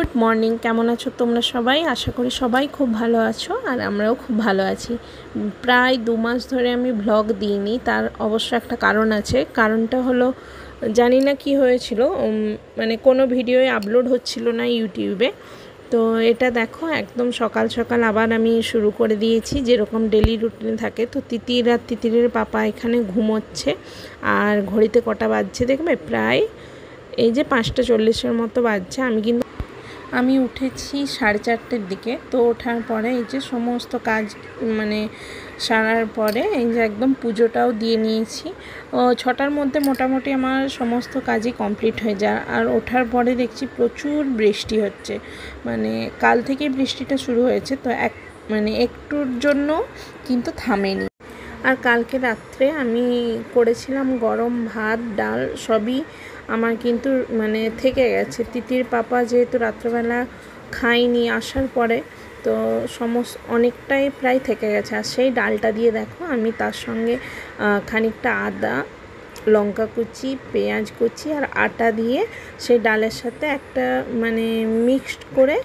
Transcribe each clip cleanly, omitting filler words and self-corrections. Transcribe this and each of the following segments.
Good morning, কেমন আছো তোমরা সবাই? আশা করি সবাই খুব ভালো আছো, আর আমরাও খুব ভালো আছি। প্রায় 2 মাস ধরে আমি ভ্লগ দিইনি, তার অবশ্য একটা কারণ আছে। কারণটা হলো, জানি না কি হয়েছিল, মানে কোনো ভিডিওই আপলোড হচ্ছিল না ইউটিউবে। তো এটা দেখো, একদম সকাল সকাল আবার আমি শুরু করে দিয়েছি যেরকম ডেলি রুটিন থাকে। তো তিতির আর তিতিরের পাপা এখানে ঘুমোচ্ছে, আর ঘড়িতে কটা বাজছে দেখবে, প্রায় এই যে 5:40 মতো বাজছে। আমি উঠেছি 4:30 দিকে। তো ওঠার পরে এই যে সমস্ত কাজ মানে সারার পরে এই যে একদম পুজোটাও দিয়ে নিয়েছি। 6টার মধ্যে মোটামুটি আমার সমস্ত কাজই কমপ্লিট হয়ে যায়। আর ওঠার পরে দেখছি প্রচুর বৃষ্টি হচ্ছে, মানে কাল থেকেই বৃষ্টিটা শুরু হয়েছে। তো একটুর জন্য কিন্তু থামেনি। আর কালকে রাত্রে আমি করেছিলাম গরম ভাত, ডাল, সবই আমার কিন্তু থেকে গেছে। তিতির পাপা যেহেতু রাত্রেবেলা খাইনি আসার পরে, তো অনেকটাই প্রায় থেকে গেছে। আর সেই ডালটা দিয়ে দেখো আমি তার সঙ্গে খানিকটা আদা, লঙ্কা কুচি, পেঁয়াজ কুচি আর আটা দিয়ে সেই ডালের সাথে একটা মিক্সড করে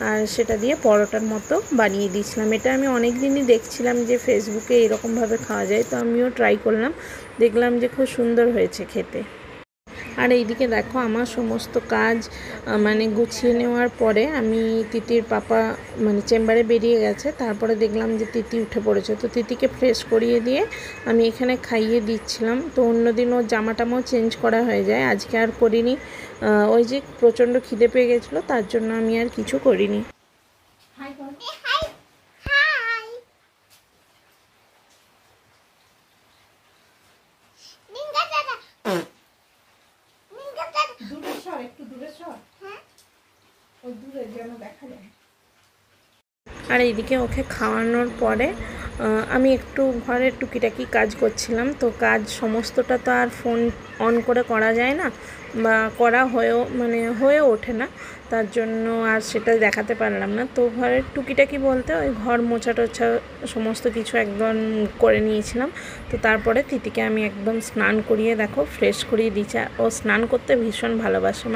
আর সেটা দিয়ে পরোটার মতো বানিয়ে দিয়েছিলাম। এটা আমি অনেক দিনই দেখছিলাম যে ফেসবুকে এরকমভাবে খাওয়া যায়, তো আমিও ট্রাই করলাম, দেখলাম যে খুব সুন্দর হয়েছে খেতে। আর এইদিকে দেখো আমার সমস্ত কাজ গুছিয়ে নেওয়ার পরে আমি তিতির পাপা চেম্বারে বেরিয়ে গেছে। তারপরে দেখলাম যে তিতি উঠে পড়েছে, তো তিতিকে ফ্রেশ করিয়ে দিয়ে আমি এখানে খাইয়ে দিচ্ছিলাম। তো অন্যদিন ওর জামাটামাও চেঞ্জ করা হয়ে যায়, আজকে আর করিনি। ওই যে প্রচণ্ড খিদে পেয়ে গেছিলো, তার জন্য আমি আর কিছু করিনি। আর এইদিকে ওকে খাওয়ানোর পরে আমি একটু ঘরের টুকিটাকি কাজ করছিলাম। তো কাজ সমস্তটা তো আর ফোন অন করে করা যায় না, বা করা হয়ে ওঠে না, তার জন্য আর সেটা দেখাতে পারলাম না। তো ঘরের টুকিটাকি বলতে ওই ঘর মোছা টোছা সমস্ত কিছু একদম করে নিয়েছিলাম। তো তারপরে তিতিকে আমি একদম স্নান করিয়ে দেখো ফ্রেশ করিয়ে দিচ্ছি। ও স্নান করতে ভীষণ ভালোবাসে,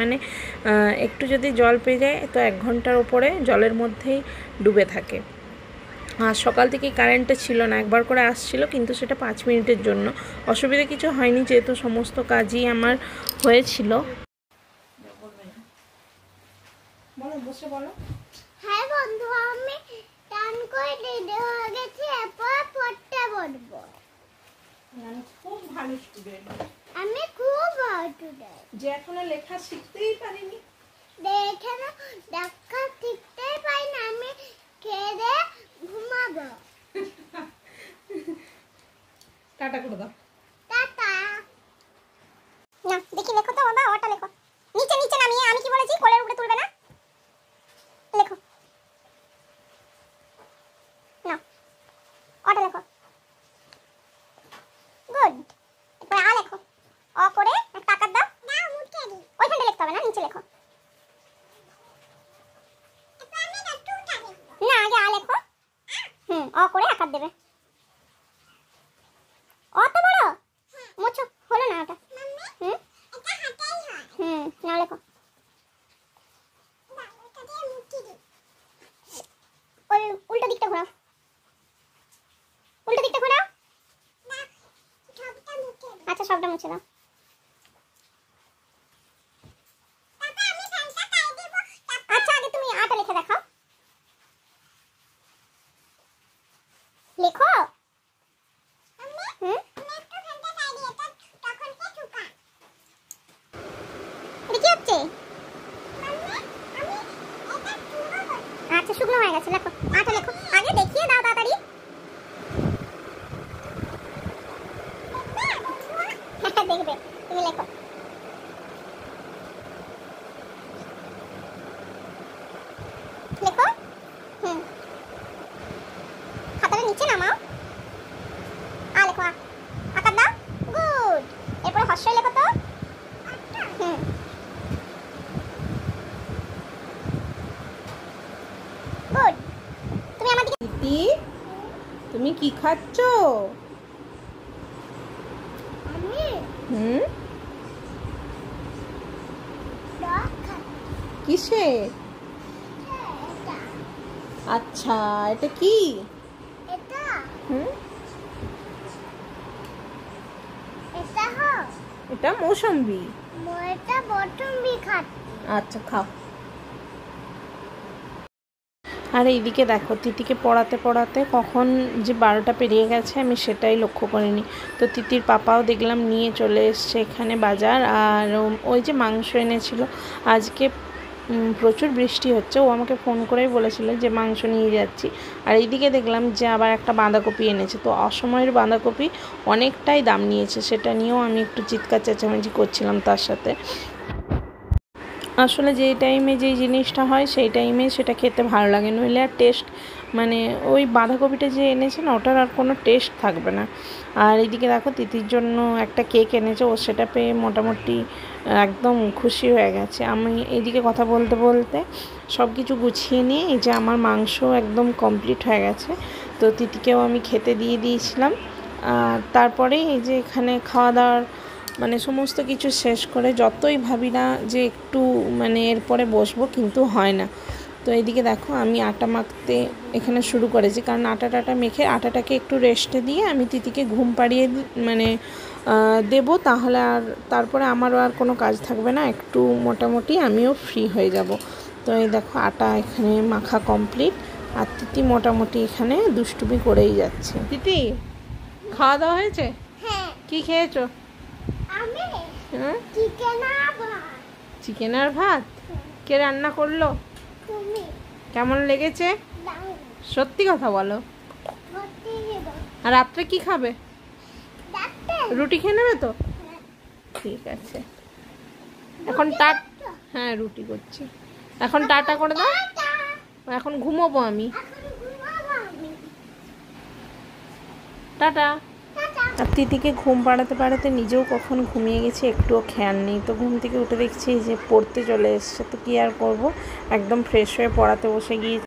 একটু যদি জল পেয়ে যায় তো 1 ঘন্টার ওপরে জলের মধ্যেই ডুবে থাকে। আর সকাল থেকে কারেন্টটা ছিল না, একবার করে আসছিল, কিন্তু সেটা 5 মিনিটের জন্য। অসুবিধা কিছু হয়নি, যেহেতু সমস্ত কাজই আমার হয়েছিল। হ্যাঁ বন্ধু, আমি টান করে রেডি হয়ে গেছি, এরপর পড়তে বসবো। খুব ভালো স্টুডেন্ট, আমি খুব ভালো স্টুডেন্ট, যে এখনো লেখা শিখতেই পারিনি। দেখা শিখতেই পারি না, আমি খেয়ে ঘুমাবো। টাটা করে দাও। টাটা। না দেখি, লেখো তো বাবা, ওটা লেখো। নিচে নিচে নামিয়ে, আমি কি বলেছি কোলের উপরে তুলবে না, লেখো না, ওটা লেখো। গুড। এরপর আ লেখো, অ করে একটা আকার দাও। দাও মুখে দি, ওইখানটা লিখতে হবে না, নিচে লেখো। না আগে আ লেখো, অ করে আকার দেবে। অত বড় মোছো হলো না ওটা। না লেখো, উল্টো দিকটা ঘোরাও, উল্টো দিকটা ঘোরাও। আচ্ছা সবটা মুছে দাও। আচ্ছা আগে তুমি আটা লিখে দেখাও, লেখো। কি হচ্ছে? আচ্ছা শুকনো হয়ে গেছে, লেখো, আটা লেখো, আগে দেখিয়ে দাও তাড়াতাড়ি। দেখবে তুমি লেখো। লেখো, খাতাটা নিচে নামাও। আ লেখো, আকার দাও। গুড। এরপরে হর্ষই লেখো তো। গুড। তুমি আমার দিকে। তিতি, তুমি কি খাচ্ছ? আমি কিসে? আচ্ছা, এটা কি? এটা হুম, এটা এটা মৌসম্বি। এটা বটমবি খাচ্ছি। আচ্ছা, খাও। আর এইদিকে দেখো, তিতিকে পড়াতে পড়াতে কখন যে 12টা পেরিয়ে গেছে আমি সেটাই লক্ষ্য করিনি। তো তিতির পাপাও দেখলাম নিয়ে চলে এসছে এখানে বাজার। আর ওই যে মাংস এনেছিল, আজকে প্রচুর বৃষ্টি হচ্ছে, ও আমাকে ফোন করেই বলেছিল যে মাংস নিয়ে যাচ্ছি। আর এইদিকে দেখলাম যে আবার একটা বাঁধাকপি এনেছে। তো অসময়ের বাঁধাকপি অনেকটাই দাম নিয়েছে, সেটা নিয়েও আমি একটু চিৎকার চেঁচামেচি করছিলাম তার সাথে। আসলে যেই টাইমে যেই জিনিসটা হয় সেই টাইমে সেটা খেতে ভালো লাগে, নইলে আর টেস্ট, মানে ওই বাঁধাকপিটা যে এনেছে না, ওটার আর কোনো টেস্ট থাকবে না। আর এইদিকে দেখো, তিতির জন্য একটা কেক এনেছে, ও সেটা পেয়ে মোটামুটি একদম খুশি হয়ে গেছে। আমি এইদিকে কথা বলতে বলতে সব কিছু গুছিয়ে নিয়ে, এই যে আমার মাংস একদম কমপ্লিট হয়ে গেছে। তো তিতিকেও আমি খেতে দিয়ে দিয়েছিলাম। আর তারপরে এই যে এখানে খাওয়া দাওয়ার মানে সমস্ত কিছু শেষ করে যতই ভাবি না যে একটু মানে এরপরে বসবো, কিন্তু হয় না। তো এইদিকে দেখো, আমি আটা মাখতে এখানে শুরু করেছি, কারণ আটাটা মেখে আটাটাকে একটু রেস্টে দিয়ে আমি তিতিকে ঘুম পাড়িয়ে মানে দেবো, তাহলে আর তারপরে আমারও আর কোনো কাজ থাকবে না, একটু মোটামুটি আমিও ফ্রি হয়ে যাব। তো এই দেখো, আটা এখানে মাখা কমপ্লিট। আর তিতি মোটামুটি এখানে দুষ্টুমি করেই যাচ্ছে। তিতি, খাওয়া দাওয়া হয়েছে? হ্যাঁ। কি খেয়েছো? আমি হ্যাঁ, চিকেন আর ভাত। চিকেন আর ভাত। কে রান্না করলো? তুমি কেমন লেগেছে? দাও সত্যি কথা বলো। ভর্তি দেব। আর রাত্রে কি খাবে? ডাক্তার রুটি খেয়ে নেবে তো? ঠিক আছে, এখন হ্যাঁ, রুটি করছি। এখন টাটা করে দাও, এখন ঘুমোবো আমি। এখন ঘুমাবো আমি। টাটা। টাটা। আর তিতিকে ঘুম পাড়াতে পাড়াতে নিজেও কখন ঘুমিয়ে গেছে একটুও খেয়াল নেই। তো ঘুম থেকে উঠে দেখছি যে পড়তে চলে এসছে। তো কি আর করবো, একদম ফ্রেশ হয়ে পড়াতে বসে গিয়ে